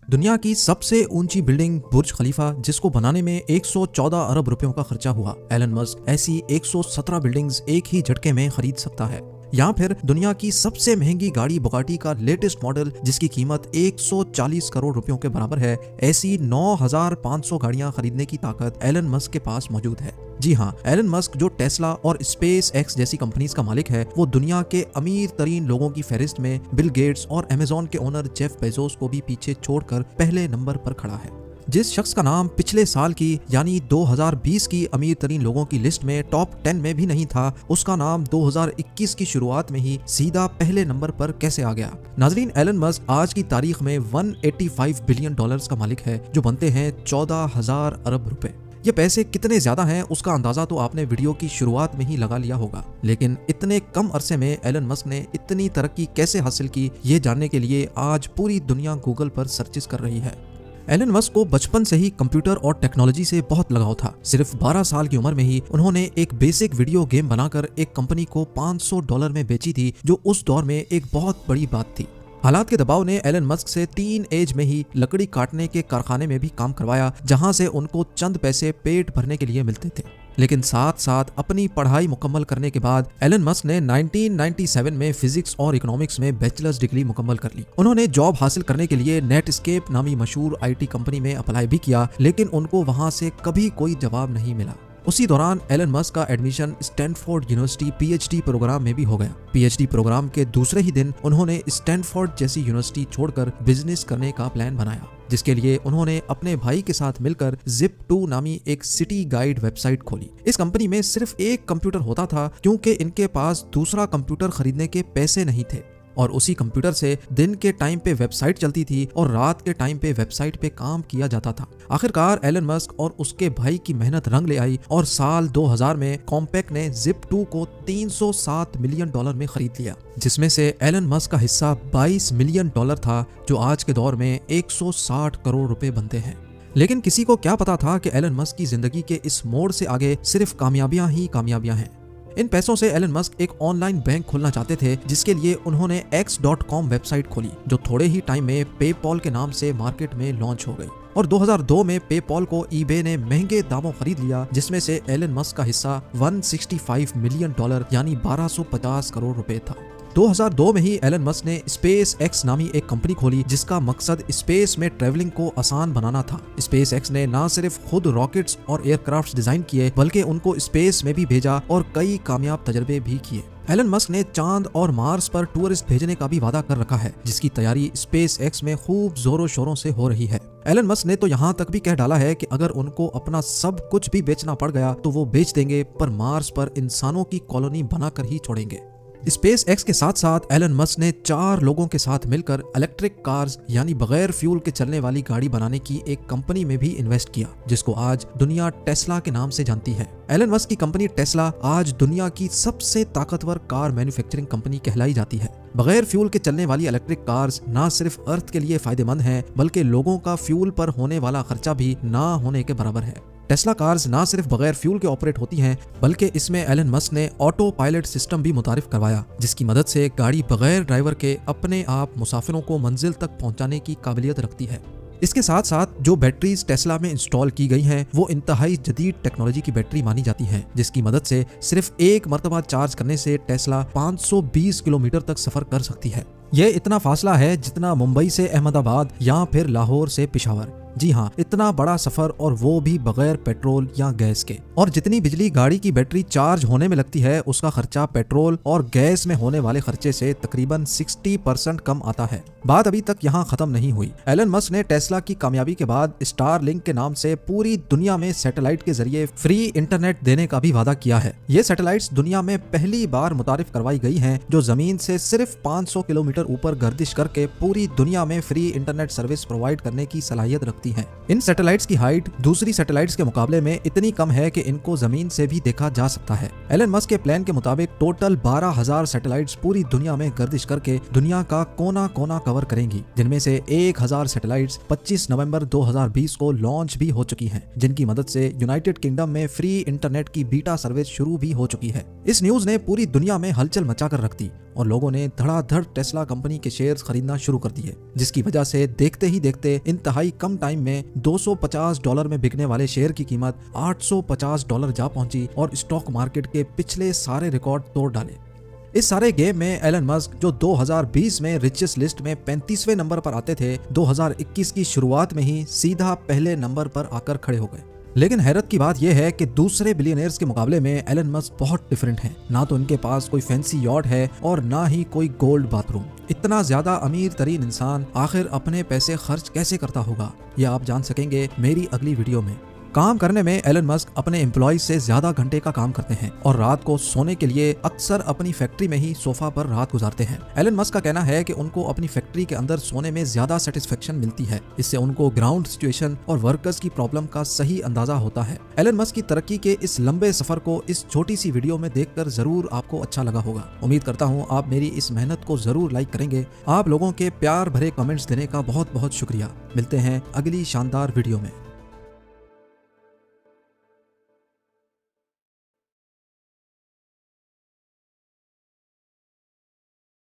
दुनिया की सबसे ऊंची बिल्डिंग बुर्ज खलीफा, जिसको बनाने में 114 अरब रुपयों का खर्चा हुआ, एलन मस्क ऐसी 117 बिल्डिंग्स एक ही झटके में खरीद सकता है। या फिर दुनिया की सबसे महंगी गाड़ी बुगाटी का लेटेस्ट मॉडल, जिसकी कीमत 140 करोड़ रुपयों के बराबर है, ऐसी 9500 गाड़ियां खरीदने की ताकत एलन मस्क के पास मौजूद है। जी हाँ, एलन मस्क जो टेस्ला और स्पेस एक्स जैसी कंपनीज का मालिक है, वो दुनिया के अमीर तरीन लोगों की फहरिस्त में बिल गेट्स और अमेजॉन के ओनर जेफ बेजोस को भी पीछे छोड़कर पहले नंबर पर खड़ा है। जिस शख्स का नाम पिछले साल की यानी 2020 की अमीर तरीन लोगों की लिस्ट में टॉप 10 में भी नहीं था, उसका नाम 2021 की शुरुआत में ही सीधा पहले नंबर पर कैसे आ गया। नाजरीन, एलन मस्क आज की तारीख में 185 बिलियन डॉलर्स का मालिक है, जो बनते हैं 14,000 अरब रुपए। ये पैसे कितने ज्यादा हैं उसका अंदाजा तो आपने वीडियो की शुरुआत में ही लगा लिया होगा, लेकिन इतने कम अरसे में एलन मस्क ने इतनी तरक्की कैसे हासिल की, ये जानने के लिए आज पूरी दुनिया गूगल पर सर्चेस कर रही है। एलन मस्क को बचपन से ही कंप्यूटर और टेक्नोलॉजी से बहुत लगाव था। सिर्फ 12 साल की उम्र में ही उन्होंने एक बेसिक वीडियो गेम बनाकर एक कंपनी को $500 में बेची थी, जो उस दौर में एक बहुत बड़ी बात थी। हालात के दबाव ने एलन मस्क से टीन एज में ही लकड़ी काटने के कारखाने में भी काम करवाया, जहां से उनको चंद पैसे पेट भरने के लिए मिलते थे। लेकिन साथ साथ अपनी पढ़ाई मुकम्मल करने के बाद एलन मस्क ने 1997 में फिजिक्स और इकोनॉमिक्स में बैचलर्स डिग्री मुकम्मल कर ली। उन्होंने जॉब हासिल करने के लिए नेटस्केप नामी मशहूर IT कंपनी में अप्लाई भी किया, लेकिन उनको वहां से कभी कोई जवाब नहीं मिला। उसी दौरान एलन मस्क का admission Stanford University PhD programme में भी हो गया। PhD प्रोग्राम के दूसरे ही दिन उन्होंने स्टैनफोर्ड जैसी यूनिवर्सिटी छोड़कर बिजनेस करने का प्लान बनाया, जिसके लिए उन्होंने अपने भाई के साथ मिलकर Zip2 नामी एक सिटी गाइड वेबसाइट खोली। इस कंपनी में सिर्फ एक कंप्यूटर होता था, क्योंकि इनके पास दूसरा कंप्यूटर खरीदने के पैसे नहीं थे, और उसी कंप्यूटर से दिन के टाइम पे वेबसाइट चलती थी और रात के टाइम पे वेबसाइट पे काम किया जाता था। आखिरकार एलन मस्क और उसके भाई की मेहनत रंग ले आई और साल 2000 में कॉम्पैक ने Zip2 को $307 मिलियन में खरीद लिया, जिसमें से एलन मस्क का हिस्सा $22 मिलियन था, जो आज के दौर में 160 करोड़ रुपए बनते हैं। लेकिन किसी को क्या पता था कि एलन मस्क की जिंदगी के इस मोड़ से आगे सिर्फ कामयाबियां ही कामयाबियां हैं। इन पैसों से एलन मस्क एक ऑनलाइन बैंक खोलना चाहते थे, जिसके लिए उन्होंने X.com वेबसाइट खोली, जो थोड़े ही टाइम में पेपॉल के नाम से मार्केट में लॉन्च हो गई। और 2002 में पेपॉल को eBay ने महंगे दामों खरीद लिया, जिसमें से एलन मस्क का हिस्सा $165 मिलियन यानी 1250 करोड़ रुपए था। 2002 में ही एलन मस्क ने स्पेस एक्स नामी एक कंपनी खोली, जिसका मकसद स्पेस में ट्रैवलिंग को आसान बनाना था। स्पेस एक्स ने न सिर्फ खुद रॉकेट्स और एयरक्राफ्ट डिजाइन किए, बल्कि उनको स्पेस में भी भेजा और कई कामयाब तजर्बे भी किए। एलन मस्क ने चांद और मार्स पर टूरिस्ट भेजने का भी वादा कर रखा है, जिसकी तैयारी स्पेस एक्स में खूब जोरों शोरों से हो रही है। एलन मस्क ने तो यहाँ तक भी कह डाला है कि अगर उनको अपना सब कुछ भी बेचना पड़ गया तो वो बेच देंगे, पर मार्स पर इंसानों की कॉलोनी बनाकर ही छोड़ेंगे। स्पेस एक्स के साथ साथ एलन मस्क ने 4 लोगों के साथ मिलकर इलेक्ट्रिक कार्स यानी बगैर फ्यूल के चलने वाली गाड़ी बनाने की एक कंपनी में भी इन्वेस्ट किया, जिसको आज दुनिया टेस्ला के नाम से जानती है। एलन मस्क की कंपनी टेस्ला आज दुनिया की सबसे ताकतवर कार मैन्युफैक्चरिंग कंपनी कहलाई जाती है। बगैर फ्यूल के चलने वाली इलेक्ट्रिक कार्स न सिर्फ अर्थ के लिए फायदेमंद हैं, बल्कि लोगों का फ्यूल पर होने वाला खर्चा भी ना होने के बराबर है। टेस्ला कार्स ना सिर्फ बगैर फ्यूल के ऑपरेट होती हैं, बल्कि इसमें एलन मस्क ने ऑटो पायलट सिस्टम भी मुतारिफ करवाया, जिसकी मदद से गाड़ी बगैर ड्राइवर के अपने आप मुसाफिरों को मंजिल तक पहुंचाने की काबिलियत रखती है। इसके साथ साथ जो बैटरीज टेस्ला में इंस्टॉल की गई हैं, वो इंतहाई जदीद टेक्नोलॉजी की बैटरी मानी जाती हैं, जिसकी मदद से सिर्फ एक मरतबा चार्ज करने से टेस्ला 520 किलोमीटर तक सफर कर सकती है। यह इतना फासला है जितना मुंबई से अहमदाबाद या फिर लाहौर से पेशावर। जी हाँ, इतना बड़ा सफर, और वो भी बगैर पेट्रोल या गैस के। और जितनी बिजली गाड़ी की बैटरी चार्ज होने में लगती है, उसका खर्चा पेट्रोल और गैस में होने वाले खर्चे से तकरीबन 60% कम आता है। बात अभी तक यहाँ खत्म नहीं हुई। एलन मस्क ने टेस्ला की कामयाबी के बाद स्टारलिंक के नाम से पूरी दुनिया में सैटेलाइट के जरिए फ्री इंटरनेट देने का भी वादा किया है। ये सैटेलाइट्स दुनिया में पहली बार मुतारिफ करवाई गई हैं, जो जमीन से सिर्फ 500 किलोमीटर ऊपर गर्दिश करके पूरी दुनिया में फ्री इंटरनेट सर्विस प्रोवाइड करने की सलाहियत रखती हैं। इन सैटेलाइट्स की हाइट दूसरी सैटेलाइट्स के मुकाबले में इतनी कम है कि इनको जमीन से भी देखा जा सकता है। एलन मस्क के प्लान के मुताबिक टोटल 12,000 सैटेलाइट्स पूरी दुनिया में गर्दिश करके दुनिया का कोना कोना कवर करेंगी, जिनमें से 1,000 सैटेलाइट्स 25 नवंबर 2020 को लॉन्च भी हो चुकी हैं, जिनकी मदद से यूनाइटेड किंगडम में फ्री इंटरनेट की बीटा सर्विस शुरू भी हो चुकी है। इस न्यूज ने पूरी दुनिया में हलचल मचाकर रख दी और लोगों ने धड़ाधड़ टेस्ला कंपनी के शेयर्स खरीदना शुरू कर दिए, जिसकी वजह से देखते ही देखते इंतहाई कम टाइम में $250 में बिकने वाले शेयर की कीमत $850 जा पहुंची और स्टॉक मार्केट के पिछले सारे रिकॉर्ड तोड़ डाले। इस सारे गेम में एलन मस्क, जो 2020 में रिचेस्ट लिस्ट में 35वें नंबर पर आते थे, 2021 की शुरुआत में ही सीधा पहले नंबर पर आकर खड़े हो गए। लेकिन हैरत की बात यह है कि दूसरे बिलियनियर्स के मुकाबले में एलन मस्क बहुत डिफरेंट हैं। ना तो इनके पास कोई फैंसी यॉट है और ना ही कोई गोल्ड बाथरूम। इतना ज्यादा अमीर तरीन इंसान आखिर अपने पैसे खर्च कैसे करता होगा, ये आप जान सकेंगे मेरी अगली वीडियो में। काम करने में एलन मस्क अपने एम्प्लॉइज से ज्यादा घंटे का काम करते हैं और रात को सोने के लिए अक्सर अपनी फैक्ट्री में ही सोफा पर रात गुजारते हैं। एलन मस्क का कहना है कि उनको अपनी फैक्ट्री के अंदर सोने में ज्यादा सेटिस्फेक्शन मिलती है। इससे उनको ग्राउंड सिचुएशन और वर्कर्स की प्रॉब्लम का सही अंदाजा होता है। एलन मस्क की तरक्की के इस लंबे सफर को इस छोटी सी वीडियो में देखकर जरूर आपको अच्छा लगा होगा। उम्मीद करता हूँ आप मेरी इस मेहनत को जरूर लाइक करेंगे। आप लोगों के प्यार भरे कमेंट्स देने का बहुत बहुत शुक्रिया। मिलते हैं अगली शानदार वीडियो में।